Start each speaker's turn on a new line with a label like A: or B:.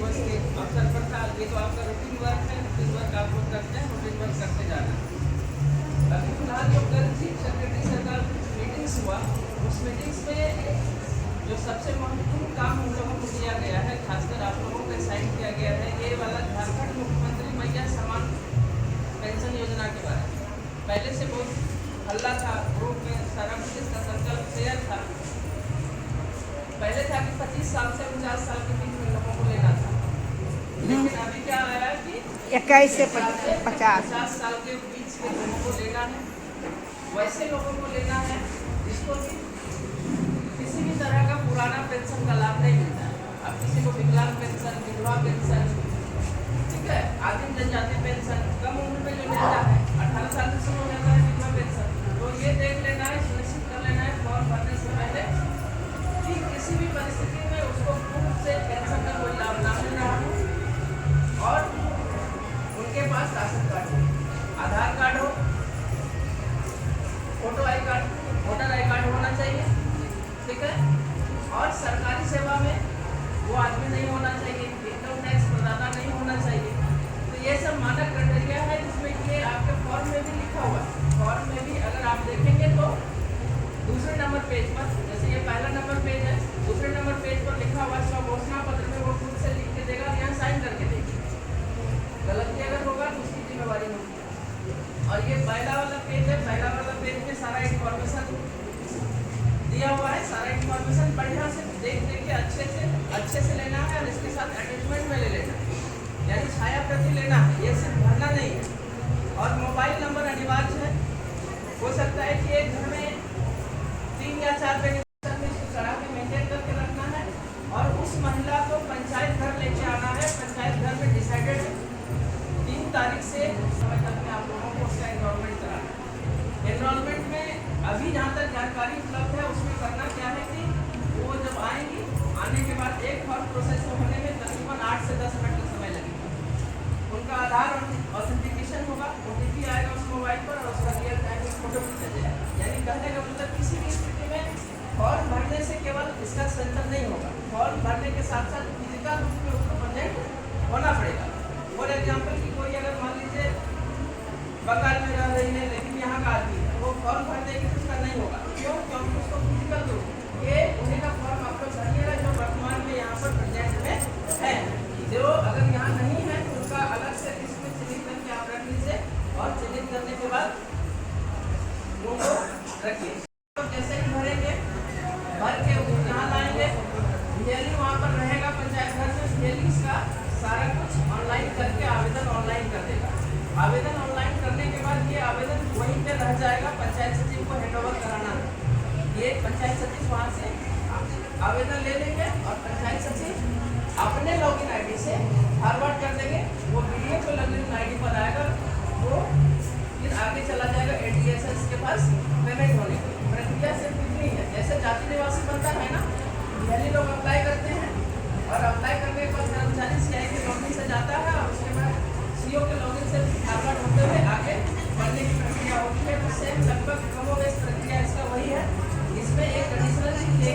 A: दिवस के अवसर पर था। ये तो आपका रूटीन वर्क है, रूटीन वर्क आप लोग करते हैं, रूटीन वर्क करते जाना। अभी फिलहाल जो कल चीफ सेक्रेटरी सरकार मीटिंग्स हुआ, उस मीटिंग्स में जो सबसे महत्वपूर्ण काम हम लोगों को दिया गया है, खासकर आप लोगों को साइन किया गया है, ये वाला झारखंड मुख्यमंत्री मैया समान पेंशन योजना के बारे में। पहले से बहुत हल्ला था, ग्रुप में सारा कुछ इसका संकल्प शेयर था। पहले था कि 25 साल से 50 साल के बीच में लोगों को लेना था, लेकिन अभी क्या आया कि
B: 21 से 50
A: साल के बीच के लोगों को लेना है। वैसे लोगों को लेना है जिसको कि किसी भी तरह का पुराना पेंशन का लाभ नहीं मिलता है। अब किसी को विकलांग पेंशन, विधवा पेंशन, ठीक है, आदिम जनजाति पेंशन, कम उम्र में जो मिलता है 18 साल से शुरू हो जाता है विधवा पेंशन, तो ये देख लेना है, सुनिश्चित कर लेना है फॉर्म भरने से पहले कि किसी भी परिस्थिति में उसको पूर्व से पेंशन का कोई लाभ ना मिल रहा हो और उनके पास राशन कार्ड हो, आधार कार्ड हो, photo I card, voter I card होना चाहिए, ठीक है, और सरकारी सेवा में वो आदमी नहीं होना चाहिए, इनकम टैक्स प्रदाता नहीं होना चाहिए। तो ये सब मानक क्राइटेरिया है, जिसमें ये आपके फॉर्म में भी लिखा हुआ है। फॉर्म में भी अगर आप देखेंगे तो दूसरे नंबर पेज पर, जैसे ये पहला नंबर पेज है, दूसरे नंबर पेज पर लिखा हुआ है स्वघोषणा पत्र में वो खुद से लिख के देगा, यहाँ साइन करके देगी। गलती अगर होगा तो उसकी जिम्मेवारी होगी। और ये पहला वाला पेज है, पहला वाला पेज में सारा इन्फॉर्मेशन दिया हुआ है, सारा इन्फॉर्मेशन बढ़िया से देख के अच्छे से लेना है और इसके साथ अटैचमेंट में ले लेना है, यानी छाया प्रति लेना है, ये सिर्फ भरना नहीं है। और मोबाइल नंबर अनिवार्य है। हो सकता है कि एक घर में 3 या 4 बेनिफिशियरी में इसको चढ़ा के मेंटेन करके रखना है और उस महिला को पंचायत घर लेके आना है। पंचायत घर में डिसाइडेड है 3 तारीख से समय तक में आप लोगों को उसका एनरोलमेंट कराना है। एनरोलमेंट में अभी जहाँ तक जानकारी उपलब्ध है उसमें करना क्या है कि वो जब आएंगी, आने के बाद एक फॉर्म प्रोसेस होने में तकरीबन 8 से 10 मिनट का समय लगेगा। उनका आधार ऑथेंटिकेशन होगा, OTP आएगा उस मोबाइल पर और उसका रियल टाइम में फोटो खींचा जाएगा। यानी कहने का मतलब किसी भी स्थिति में फॉर्म भरने से केवल इसका सेंटर नहीं होगा, फॉर्म भरने के साथ साथ फिजिकल रूप में उसको प्रेजेंट होना पड़ेगा। फॉर एग्जाम्पल कि कोई अगर मान लीजिए बंगाल में रह रही है लेकिन यहाँ का आदमी है, वो फॉर्म भर देगी तो उसका नहीं होगा। क्यों? क्योंकि उसको फिजिकल रूप ये उन्हीं का फॉर्म आप लोग भरिएगा जो वर्तमान में यहाँ पर प्रेजेंट में है। जो अगर यहाँ नहीं है तो उसका अलग से इसमें चिन्हित करके आप रख लीजिए और चिन्हित करने के बाद वो रखिए। तो जैसे ही भरेंगे, भर के यहाँ लाएंगे, डेली वहाँ पर रहेगा पंचायत घर में, डेली इसका सारा कुछ ऑनलाइन करके आवेदन ऑनलाइन कर देगा। आवेदन ऑनलाइन करने के बाद ये आवेदन वहीं पे रह जाएगा, पंचायत सचिव को हैंडओवर कराना है। ये पंचायत सचिव वहाँ से आवेदन ले लेंगे और पंचायत सचिव अपने लॉगिन आईडी से फॉरवर्ड कर देंगे। वो वीडियो को लॉगिन आईडी पर आएगा, वो फिर आगे चला जाएगा ADSS के पास पेमेंट होने की। प्रक्रिया सिर्फ इतनी है, जैसे जाति निवासी बनता है ना, पहले लोग अप्लाई करते हैं और अप्लाई करने के बाद कर्मचारी CI के लॉगिन से जाता है और उसके बाद CO के लॉगिन से फॉरवर्ड होते हुए आगे बढ़ने की प्रक्रिया होती है। तो सेम लगभग कमोबेश प्रक्रिया इसका वही है। इसमें एक एडिशनल चीज ये